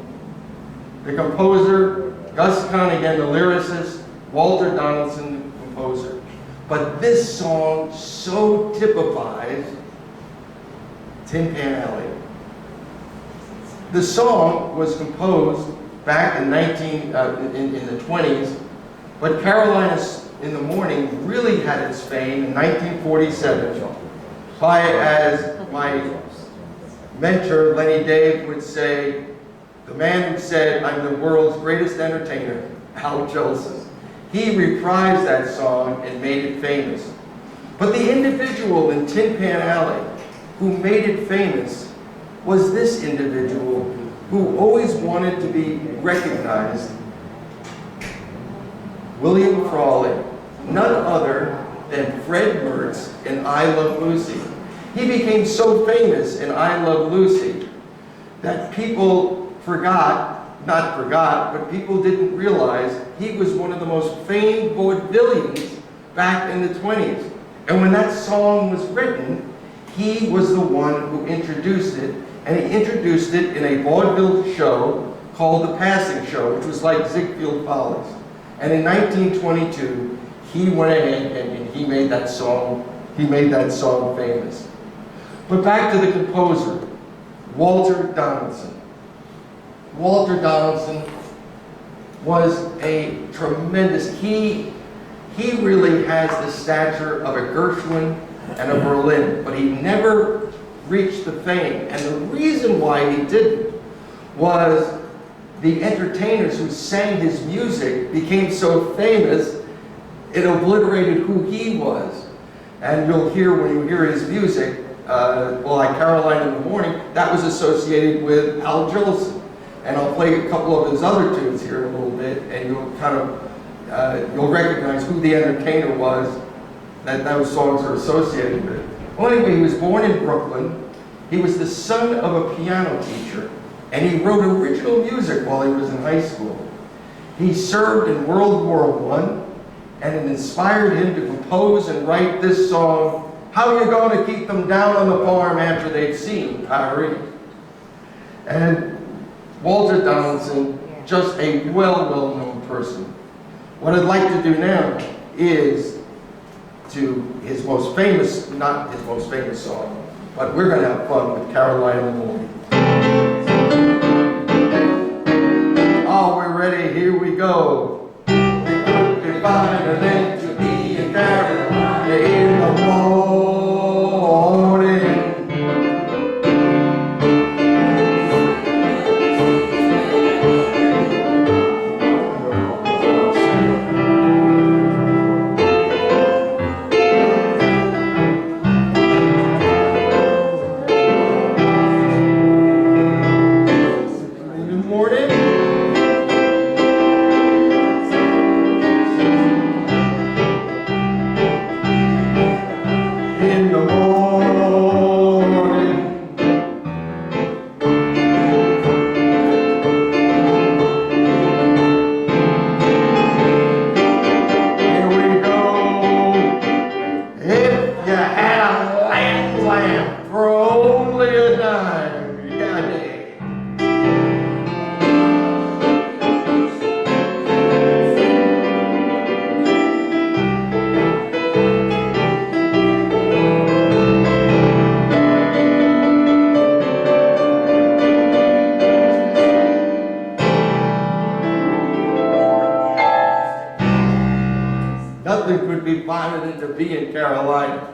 The composer, Gus Edwards, the lyricist, Walter Donaldson, the composer. But this song so typifies Tin Pan Alley. The song was composed back in the 20s, but Carolina in the Morning really had its fame in 1947 by, as my mentor Lenny Dave would say, the man who said, "I'm the world's greatest entertainer," Al Jolson. He reprised that song and made it famous. But the individual in Tin Pan Alley who made it famous was this individual who always wanted to be recognized, William Frawley, none other than Fred Mertz in I Love Lucy. He became so famous in I Love Lucy that people but people didn't realize he was one of the most famed vaudevillians back in the 20s. And when that song was written, he was the one who introduced it, and he introduced it in a vaudeville show called The Passing Show, which was like Ziegfeld Follies. And in 1922, he went ahead and he made that song famous. But back to the composer, Walter Donaldson. Walter Donaldson was a tremendous, he he really has the stature of a Gershwin and a Berlin, but he never reached the fame. And the reason why he didn't was the entertainers who sang his music became so famous, it obliterated who he was. And you'll hear, when you hear his music, well, like Caroline in the Morning, that was associated with Al Jolson. And I'll play a couple of his other tunes here in a little bit, and you'll kind of, you'll recognize who the entertainer was that those songs are associated with. Well, anyway, he was born in Brooklyn. He was the son of a piano teacher, and he wrote original music while he was in high school. He served in World War I, and it inspired him to compose and write this song, How You Gonna Keep Them Down on the Farm After They've Seen Paris. And Walter Donaldson, just a well-known person. What I'd like to do now is to his most famous, not his most famous song, but we're going to have fun with Caroline in the Morning. Oh, we're ready, here we go. Goodbye to let you be a Caroline in the morning. Nothing could be finer than to be in Carolina.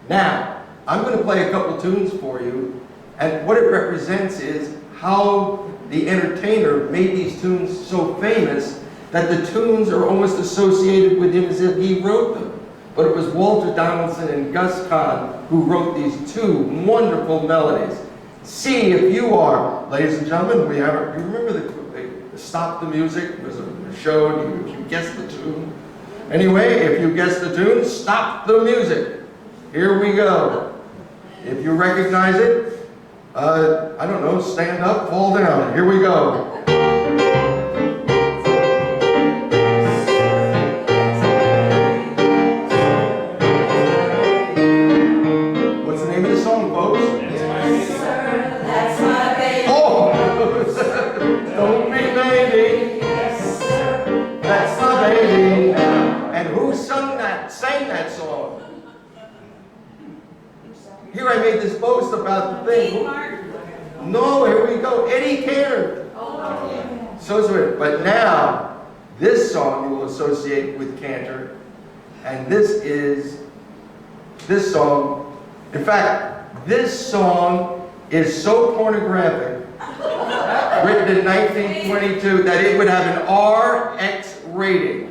Now, I'm going to play a couple tunes for you, and what it represents is how the entertainer made these tunes so famous that the tunes are almost associated with him as if he wrote them. But it was Walter Donaldson and Gus Kahn who wrote these two wonderful melodies. See If You Are. Ladies and gentlemen, we have, you remember the Stop the Music? It was a show, you guessed the tune. Anyway, if you guess the tune, stop the music. Here we go. If you recognize it, I don't know, stand up, fall down. Here we go. What's the name of the song, folks? That's my baby. Oh! Don't be baby. Yes, sir. That's my baby. And who sang that song? Here I made this boast about the thing. No, here we go. Eddie Cantor. So sweet. But now, this song you will associate with Cantor. And this song, in fact, this song is so pornographic, written in 1922, that it would have an RX rating.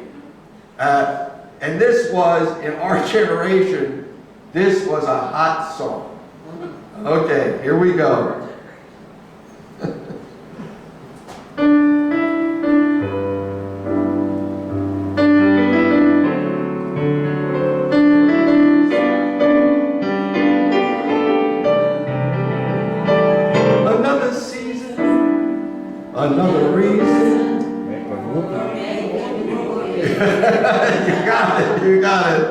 And this was, in our generation, this was a hot song. Okay, here we go. Another season, another reason. You got it, you got it.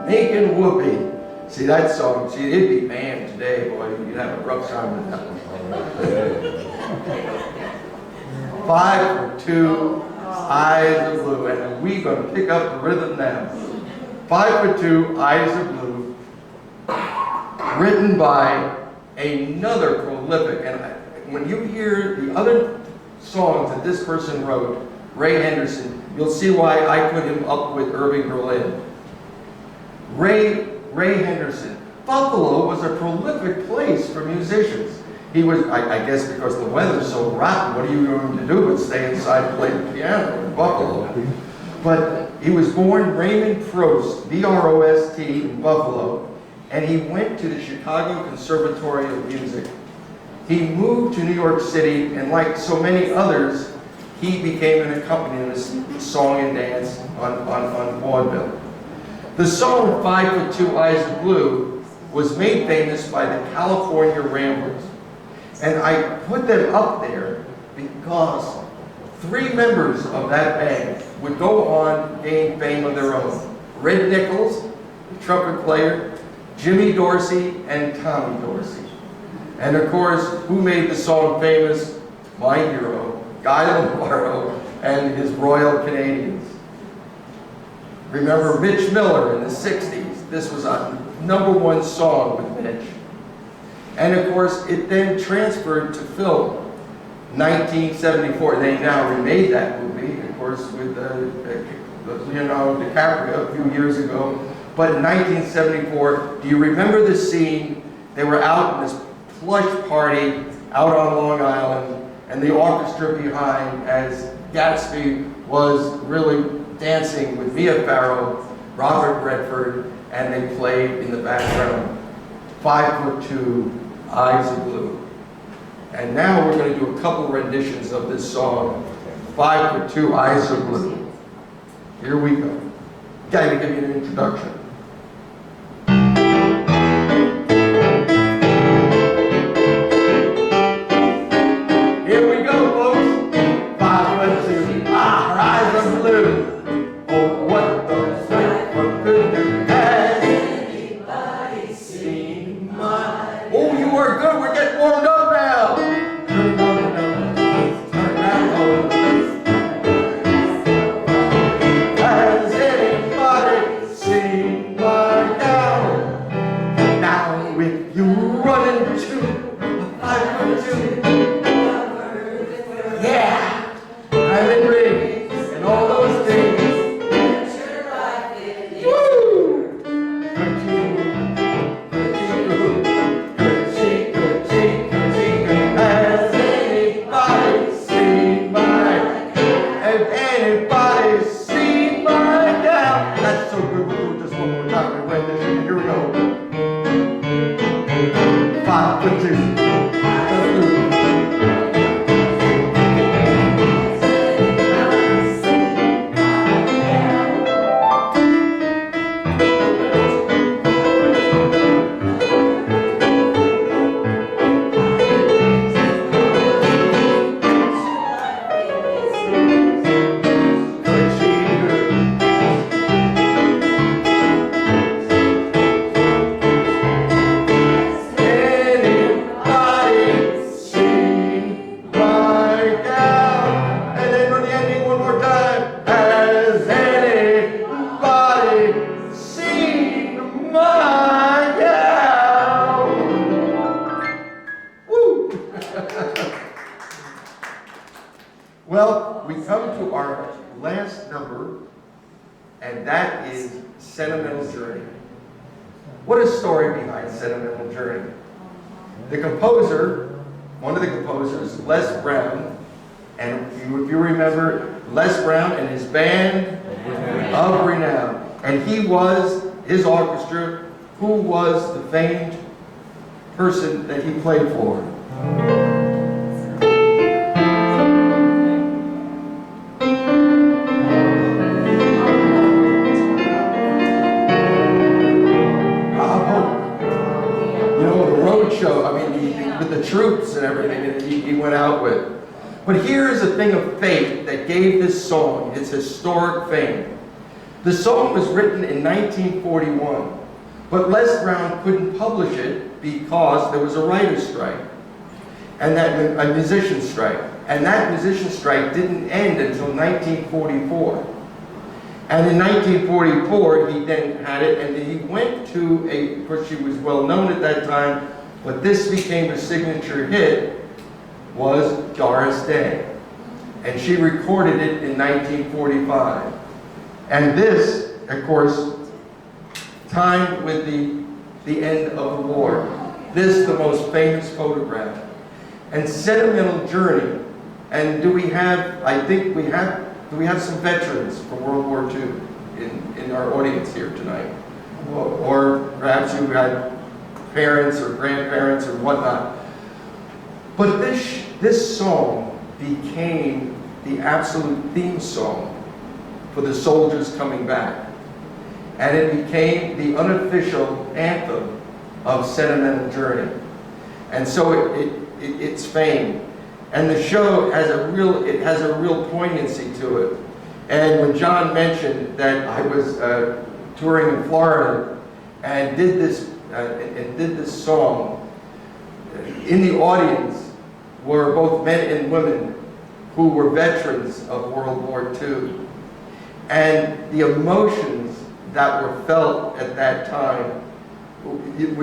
Making whoopee. See that song, see it'd be banned today, boy, you'd have a rough time with that one. 5 for 2. Eyes of Blue, and we're going to pick up the rhythm now. 5'2", Eyes of Blue, written by another prolific, and when you hear the other songs that this person wrote, Ray Henderson, you'll see why I put him up with Irving Berlin. Ray Henderson. Buffalo was a prolific place for musicians. He was, I guess because the weather's so rotten, what are you going to do but stay inside and play the piano in Buffalo? But he was born Raymond Prost, B-R-O-S-T, in Buffalo, and he went to the Chicago Conservatory of Music. He moved to New York City, and like so many others, he became an accompanist in song and dance on vaudeville. The song 5'2", Eyes of Blue was made famous by the California Ramblers. And I put them up there because 3 members of that band would go on to gain fame of their own. Red Nichols, the trumpet player, Jimmy Dorsey, and Tommy Dorsey. And of course, who made the song famous? My hero, Guy Lombardo and his Royal Canadians. Remember Mitch Miller in the 60s? This was a #1 song with Mitch. And of course, it then transferred to film. 1974, they now remade that movie, of course, with Leonardo DiCaprio a few years ago. But in 1974, do you remember the scene? They were out in this plush party out on Long Island, and the orchestra behind as Gatsby was really dancing with Mia Farrow, Robert Redford, and they played in the background 5'2", Eyes of Blue. And now we're going to do a couple renditions of this song, 5'2", Eyes of Blue. Here we go. Gotta give you an introduction. Here we go, folks. 5'2", Eyes of Blue. Oh, what those for good do. Has anybody seen my... Oh, you are good. We're getting warmed up now. Turn down low. Has anybody seen my gown? Now if you run into a 5'2", yeah, diamond rings and all those things. Well, we come to our last number, and that is Sentimental Journey. What a story behind Sentimental Journey. The composer, one of the composers, Les Brown, and if you remember, Les Brown and his band of renown. And he was, his orchestra, who was the famed person that he played for. With the troops and everything that he went out with. But here is a thing of fate that gave this song its historic fame. The song was written in 1941, but Les Brown couldn't publish it because there was a writer's strike, and that a musician strike. And that musician strike didn't end until 1944. And in 1944, he then had it, and he went to of course she was well known at that time, but this became a signature hit, was Doris Day. And she recorded it in 1945. And this, of course, timed with the end of the war. This, the most famous photograph. And Sentimental Journey. And do we have, I think we have, do we have some veterans from World War II in our audience here tonight? Or perhaps you had parents or grandparents or whatnot. But this song became the absolute theme song for the soldiers coming back. And it became the unofficial anthem of Sentimental Journey. And so it's fame. And the show has a real poignancy to it. And when John mentioned that I was touring in Florida and did this song, in the audience were both men and women who were veterans of World War II. And the emotions that were felt at that time, it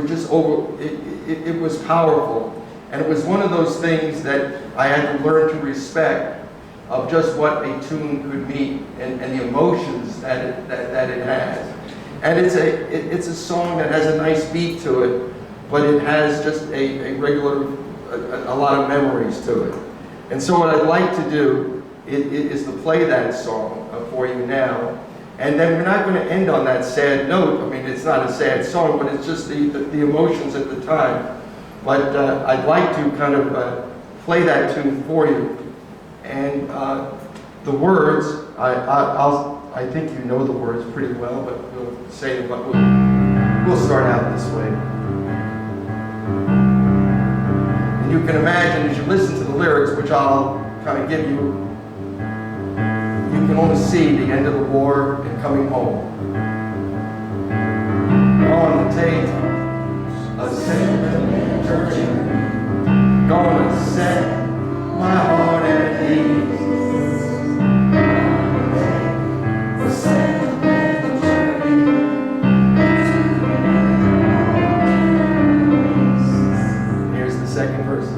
was powerful. And it was one of those things that I had to learn to respect, of just what a tune could mean and the emotions that it has. And it's a song that has a nice beat to it, but it has just a lot of memories to it. And so what I'd like to do is to play that song for you now. And then we're not going to end on that sad note. I mean, it's not a sad song, but it's just the emotions at the time. But I'd like to kind of play that tune for you. And the words, I think you know the words pretty well, but we'll say what we'll start out this way. And you can imagine as you listen to the lyrics, which I'll kind of give you, you can only see the end of the war and coming home. On the tape, a sentimental journey, gonna set my heart at ease. A sentimental journey. Here's the second verse.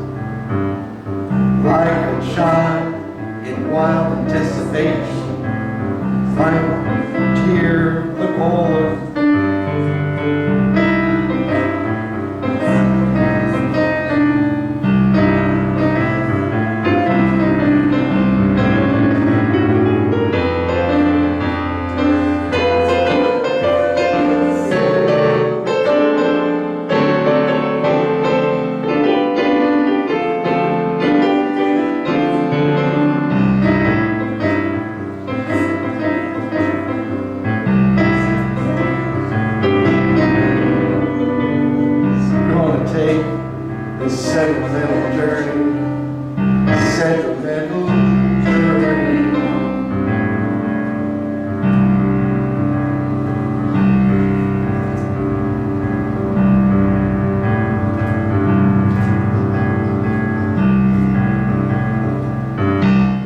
Like a child in wild anticipation, final tear the caller. Sentimental journey, sentimental journey.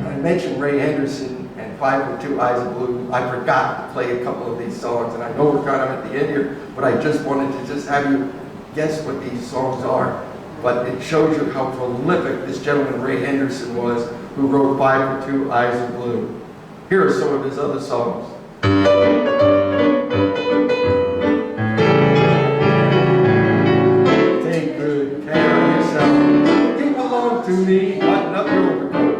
I mentioned Ray Henderson and 5 with 2 Eyes of Blue. I forgot to play a couple of these songs, and I know we're kind of at the end here, but I just wanted to just have you guess what these songs are. But it shows you how prolific this gentleman Ray Henderson was, who wrote 5 for 2 Eyes of Blue. Here are some of his other songs. Take good care of yourself. You belong to me, button up your overcoat.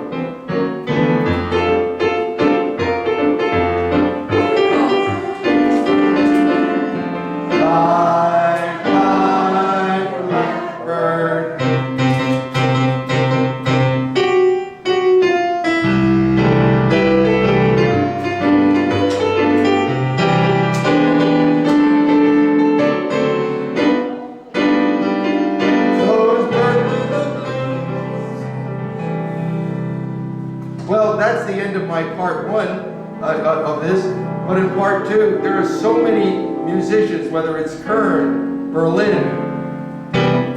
Well, that's the end of my part 1 of this. But in part 2, there are so many musicians, whether it's Kern, Berlin,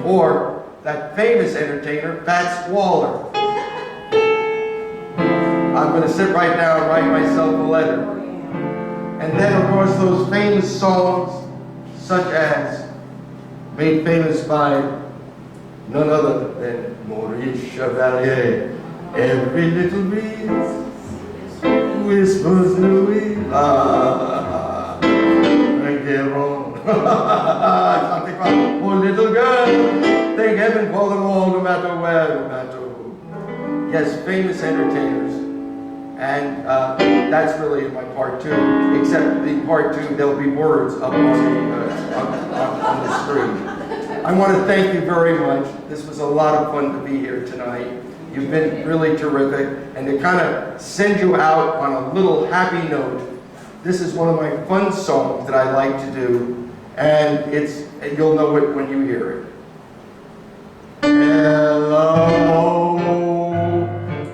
or that famous entertainer, Fats Waller. I'm going to sit right down and write myself a letter. And then, of course, those famous songs, such as made famous by none other than Maurice Chevalier. Every little breeze whispers Louis. Something about poor little girl. Thank heaven for them all, no matter where, no matter who. Yes, famous entertainers. And that's really my part two, except the part two, there'll be words up on the screen. I want to thank you very much. This was a lot of fun to be here tonight. You've been really terrific. And to kind of send you out on a little happy note, this is one of my fun songs that I like to do. And you'll know it when you hear it. Hello,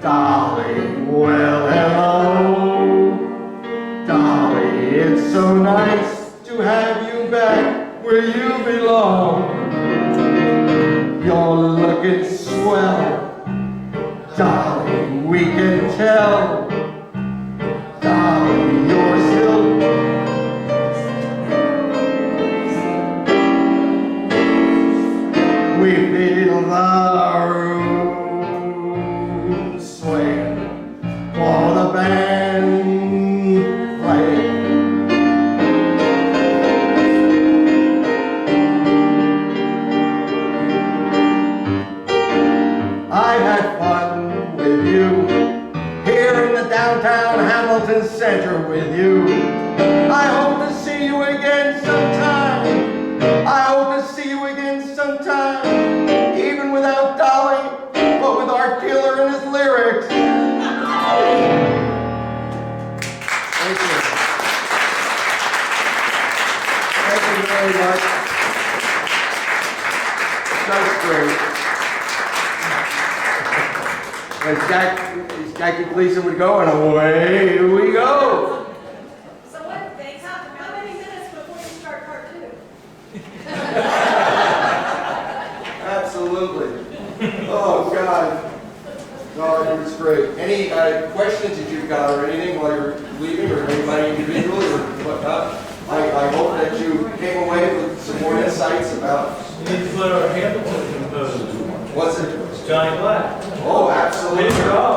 darling. Well, hello, Dolly. It's so nice to have you back where you belong. You're looking swell, Dolly, we can tell. Dolly, you're still we feel the room swaying for the band playing. I had fun with you here in the downtown Hamilton Center with you. I hope to see you again sometime. I hope to see you again sometime. Even without Dolly, but with our killer and his lyrics. Thank you. Thank you very much. That's great. As Jackie Gleason would go, and away we go. So what, how many minutes before you start part two? Absolutely. Oh, God. No, it was great. Any questions that you've got or anything while you're leaving, or anybody individually, or whatnot? I hope that you came away with some more insights about... We need to put our Hamilton composer. What's it? Johnny Black. Oh, absolutely. Good job.